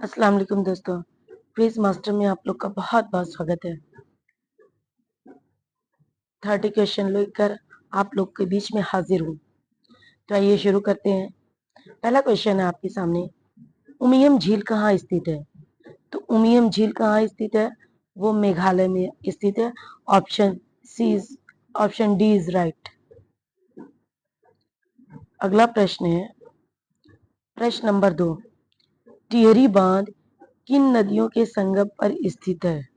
अस्सलाम वालेकुम दोस्तों, क्विज मास्टर में आप लोग का बहुत बहुत स्वागत है। 30 क्वेश्चन लेकर आप लोग के बीच में हाजिर हूँ। तो आइए शुरू करते हैं। पहला क्वेश्चन है आपके सामने, उमियम झील कहाँ स्थित है? तो उमियम झील कहाँ स्थित है? वो मेघालय में स्थित है। Option D is right. अगला प्रश्न है, प्रश्न नंबर 2, टिहरी बांध किन नदियों के संगम पर स्थित है?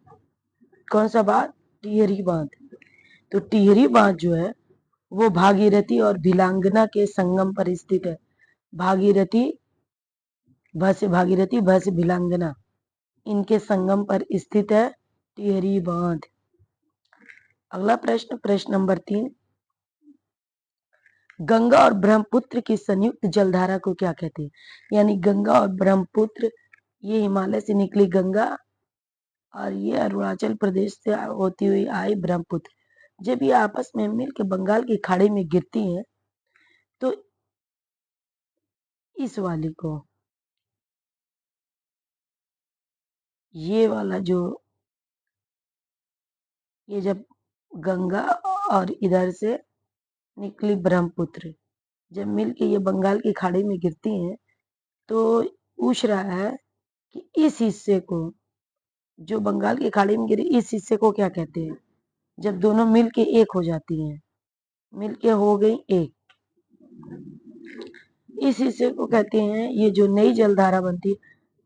कौन सा बांध? टिहरी बांध। तो टिहरी बांध जो है वो भागीरथी और भिलांगना के संगम पर स्थित है। भागीरथी, भ से भागीरथी, भ से भिलांगना, इनके संगम पर स्थित है टिहरी बांध। अगला प्रश्न, प्रश्न नंबर 3, गंगा और ब्रह्मपुत्र की संयुक्त जलधारा को क्या कहते हैं? यानी गंगा और ब्रह्मपुत्र, ये हिमालय से निकली गंगा और ये अरुणाचल प्रदेश से होती हुई आई ब्रह्मपुत्र, जब ये आपस में मिलकर बंगाल की खाड़ी में गिरती हैं तो इस वाली को, ये वाला जो, ये जब गंगा और इधर से निकली ब्रह्मपुत्र जब मिलके ये बंगाल की खाड़ी में गिरती हैं तो पूछ रहा है कि इस हिस्से को, जो बंगाल की खाड़ी में गिरी, इस हिस्से को क्या कहते हैं? जब दोनों मिलके एक हो जाती हैं, मिलके हो गई एक, इस हिस्से को कहते हैं, ये जो नई जलधारा बनती है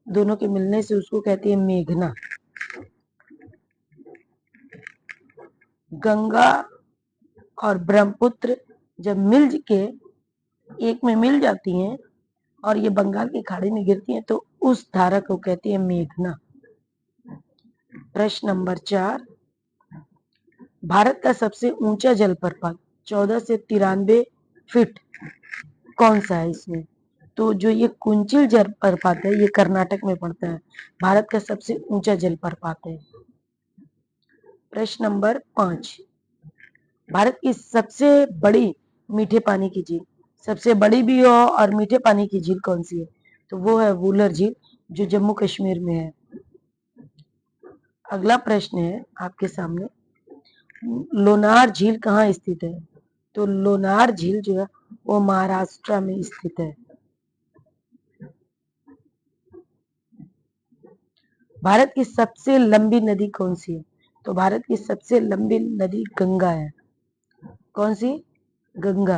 दोनों के मिलने से, उसको कहते हैं मेघना। गंगा और ब्रह्मपुत्र जब मिल के एक में मिल जाती हैं और ये बंगाल की खाड़ी में गिरती हैं तो उस धारा को कहते हैं मेघना। प्रश्न नंबर 4, भारत का सबसे ऊंचा जलप्रपात 14 से 93 फीट कौन सा है इसमें? तो जो ये कुंचिल जलप्रपात है ये कर्नाटक में पड़ता है। भारत का सबसे ऊंचा जलप्रपात है। प्रश्न नंबर 5, भारत की सबसे बड़ी मीठे पानी की झील, सबसे बड़ी भी हो और मीठे पानी की झील कौन सी है? तो वो है वुलर झील, जो जम्मू कश्मीर में है। अगला प्रश्न है आपके सामने, लोनार झील कहाँ स्थित है? तो लोनार झील जो है वो महाराष्ट्र में स्थित है। भारत की सबसे लंबी नदी कौन सी है? तो भारत की सबसे लंबी नदी गंगा है। कौन सी? गंगा।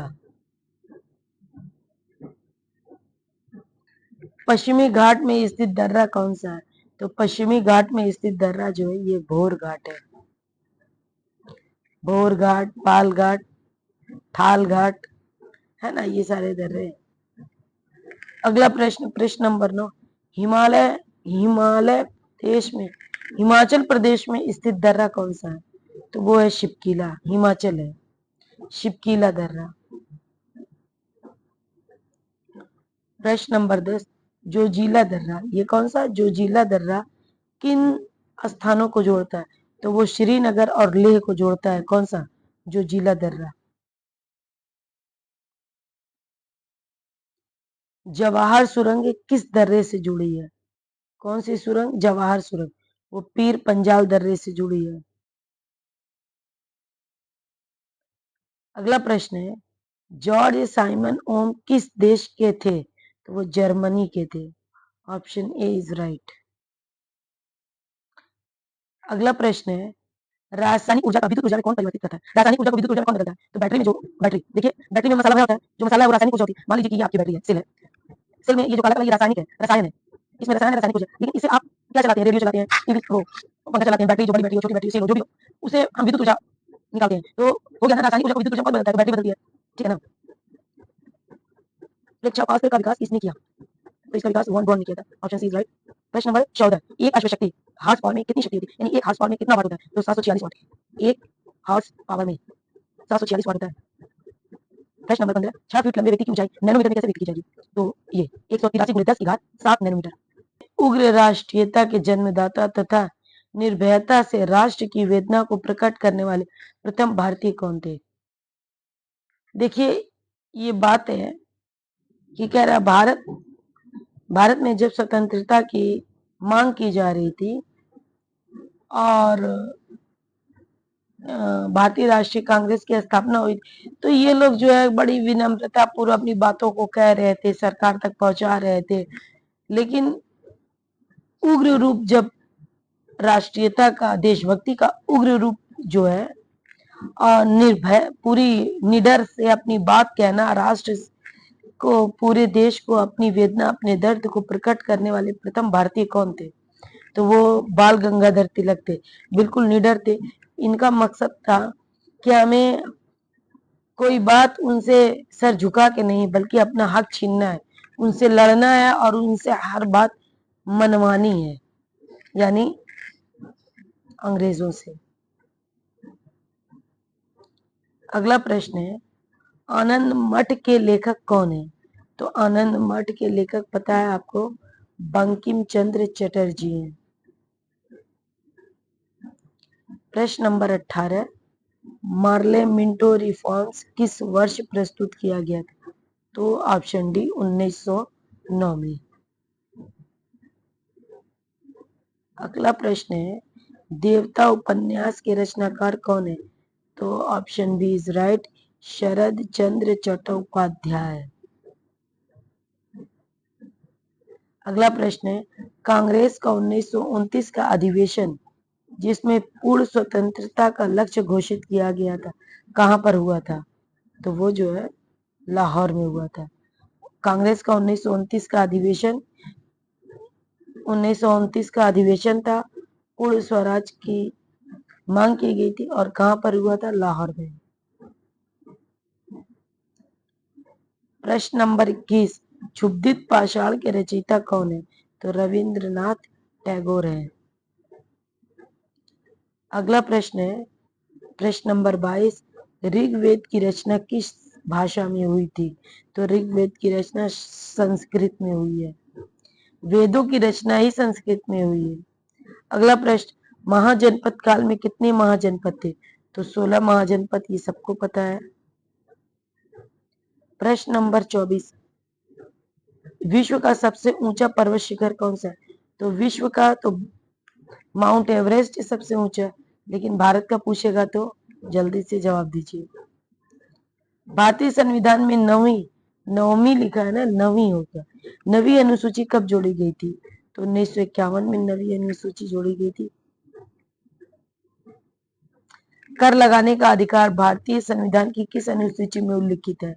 पश्चिमी घाट में स्थित दर्रा कौन सा है? तो पश्चिमी घाट में स्थित दर्रा जो है ये भोर घाट है। भोर घाट, पाल घाट, थाल घाट, है ना, ये सारे दर्रे हैं। अगला प्रश्न, प्रश्न नंबर 9, हिमालय हिमालय देश में, हिमाचल प्रदेश में स्थित दर्रा कौन सा है? तो वो है शिपकीला, हिमाचल है, शिपकीला दर्रा। प्रश्न नंबर 10, जोजिला दर्रा, ये कौन सा? जोजिला दर्रा किन स्थानों को जोड़ता है? तो वो श्रीनगर और लेह को जोड़ता है। कौन सा? जोजिला दर्रा। जवाहर सुरंग किस दर्रे से जुड़ी है? कौन सी सुरंग? जवाहर सुरंग, वो पीर पंजाल दर्रे से जुड़ी है। अगला प्रश्न है, जॉर्ज साइमन ओम किस देश के थे? तो वो जर्मनी के थे। Option A is right. अगला प्रश्न है, रासायनिक ऊर्जा का विद्युत ऊर्जा में कौन परिवर्तित करता है? रासायनिक ऊर्जा को विद्युत ऊर्जा में कौन बदलता है? तो बैटरी में, जो बैटरी, देखिए बैटरी में मसाला भरा होता है, जो मसाला है वो रासायनिक ऊर्जा होती है। मान लीजिए कि ये आपकी बैटरी है, सेल है, सेल में ये जो काला काला ये रासायनिक है, रसायन है, इसमें रसायन है, रासायनिक ऊर्जा। लेकिन इसे आप क्या चलाते हैं? रेडियो चलाते हैं, टीवी, वो पंखा चलाते हैं, बैटरी, जो बड़ी बैटरी हो, छोटी बैटरी, सेल हो, जो भी हो, उसे हम विद्युत ऊर्जा निकालते हैं। तो हो गया ना, रासायनिक ऊर्जा को विद्युत ऊर्जा में कौन बदलता है? तो बैटरी बदलती है, ठीक है ना। प्रेक्षापात्र का विकास किसने किया? तो इसका विकास वॉन ब्रॉन ने किया था। Option C is right. प्रश्न नंबर 14, एक अश्वशक्ति हार्स पावर में कितनी शक्ति होती है? यानी एक हार्स पावर में कितना वाट होता है? तो 746 वाट। एक हार्स पावर में 746 वाट होता है। प्रश्न नंबर 15, 6 फीट लंबे व्यक्ति की ऊंचाई नैनोमीटर में कैसे व्यक्त की जाएगी? तो ये 183 गुणे 10 की घात 7 नैनोमीटर। उग्र राष्ट्रीयता के जन्मदाता तथा निर्भयता से राष्ट्र की वेदना को प्रकट करने वाले प्रथम भारतीय कौन थे? देखिए, ये बात है कि कह रहा भारत में जब स्वतंत्रता की मांग की जा रही थी और भारतीय राष्ट्रीय कांग्रेस की स्थापना हुई, तो ये लोग जो है बड़ी विनम्रता पूर्वक अपनी बातों को कह रहे थे, सरकार तक पहुंचा रहे थे। लेकिन उग्र रूप जब राष्ट्रीयता का, देशभक्ति का उग्र रूप जो है और निर्भय पूरी निडर से अपनी बात कहना, राष्ट्र को, पूरे देश को अपनी वेदना, अपने दर्द को प्रकट करने वाले प्रथम भारतीय कौन थे? तो वो बाल गंगाधर तिलक थे। बिल्कुल निडर थे। इनका मकसद था कि हमें कोई बात उनसे सर झुका के नहीं, बल्कि अपना हक छीनना है, उनसे लड़ना है और उनसे हर बात मनवानी है, यानी अंग्रेजों से। अगला प्रश्न है, आनंद मठ के लेखक कौन है? तो आनंद मठ के लेखक पता है आपको, बंकिम चंद्र चटर्जी हैं। प्रश्न नंबर 18, मार्ले मिंटो रिफॉर्म्स किस वर्ष प्रस्तुत किया गया था? तो ऑप्शन डी 1909 में। अगला प्रश्न है, देवता उपन्यास के रचनाकार कौन है? तो ऑप्शन बी इज राइट, शरद चंद्र चट्टोपाध्याय। अगला प्रश्न है, कांग्रेस का 1929 का अधिवेशन जिसमें पूर्ण स्वतंत्रता का लक्ष्य घोषित किया गया था, कहां पर हुआ था? तो वो जो है लाहौर में हुआ था। कांग्रेस का 1929 का अधिवेशन 1929 का अधिवेशन था, पूर्ण स्वराज की मांग की गई थी और कहां पर हुआ था? लाहौर में। प्रश्न नंबर 21, क्षुब्धित पाषाण के रचयिता कौन है? तो रविंद्रनाथ टैगोर है। अगला प्रश्न है, प्रश्न नंबर 22, ऋग्वेद की रचना किस भाषा में हुई थी? तो ऋग्वेद की रचना संस्कृत में हुई है। वेदों की रचना ही संस्कृत में हुई है। अगला प्रश्न, महाजनपद काल में कितने महाजनपद थे? तो 16 महाजनपद, ये सबको पता है। प्रश्न नंबर 24, विश्व का सबसे ऊंचा पर्वत शिखर कौन सा है? तो विश्व का तो माउंट एवरेस्ट सबसे ऊंचा, लेकिन भारत का पूछेगा तो जल्दी से जवाब दीजिए। भारतीय संविधान में नवमी लिखा है ना, नवी होगा। नवी अनुसूची कब जोड़ी गई थी? तो 1951 में नवी अनुसूची जोड़ी गई थी। कर लगाने का अधिकार भारतीय संविधान की किस अनुसूची में उल्लिखित है?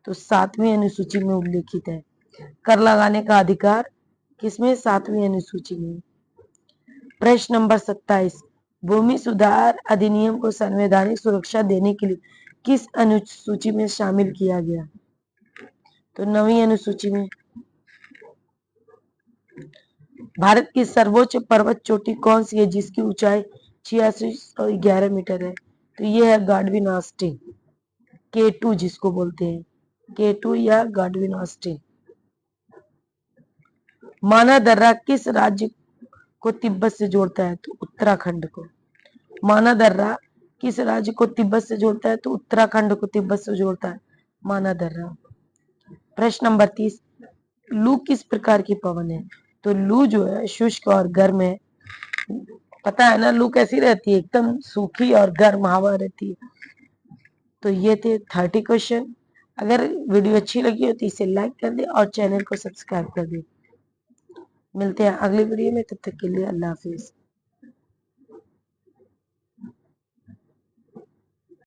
तो 7वीं अनुसूची में उल्लिखित है। कर लगाने का अधिकार किसमें? 7वीं अनुसूची में। प्रश्न नंबर 27, भूमि सुधार अधिनियम को संवैधानिक सुरक्षा देने के लिए किस अनुसूची में शामिल किया गया? तो 9वीं अनुसूची में। भारत की सर्वोच्च पर्वत चोटी कौन सी है जिसकी ऊंचाई 8611 मीटर है? तो ये है गाडविन ऑस्टिन, K2 जिसको बोलते हैं, K2 या गाडविन ऑस्टिन। माना दर्रा किस राज्य को तिब्बत से जोड़ता है? तो उत्तराखंड को। माना दर्रा किस राज्य को तिब्बत से जोड़ता है? तो उत्तराखंड को तिब्बत से जोड़ता है माना दर्रा। प्रश्न नंबर 30, लू किस प्रकार की पवन है? तो लू जो है शुष्क और गर्म है। पता है ना लू कैसी रहती है? एकदम सूखी और गर्म हवा रहती है। तो ये थे 30 क्वेश्चन। अगर वीडियो अच्छी लगी हो तो इसे लाइक कर दे और चैनल को सब्सक्राइब कर दे। मिलते हैं अगली वीडियो में, तब तक के लिए अल्लाह हाफिज।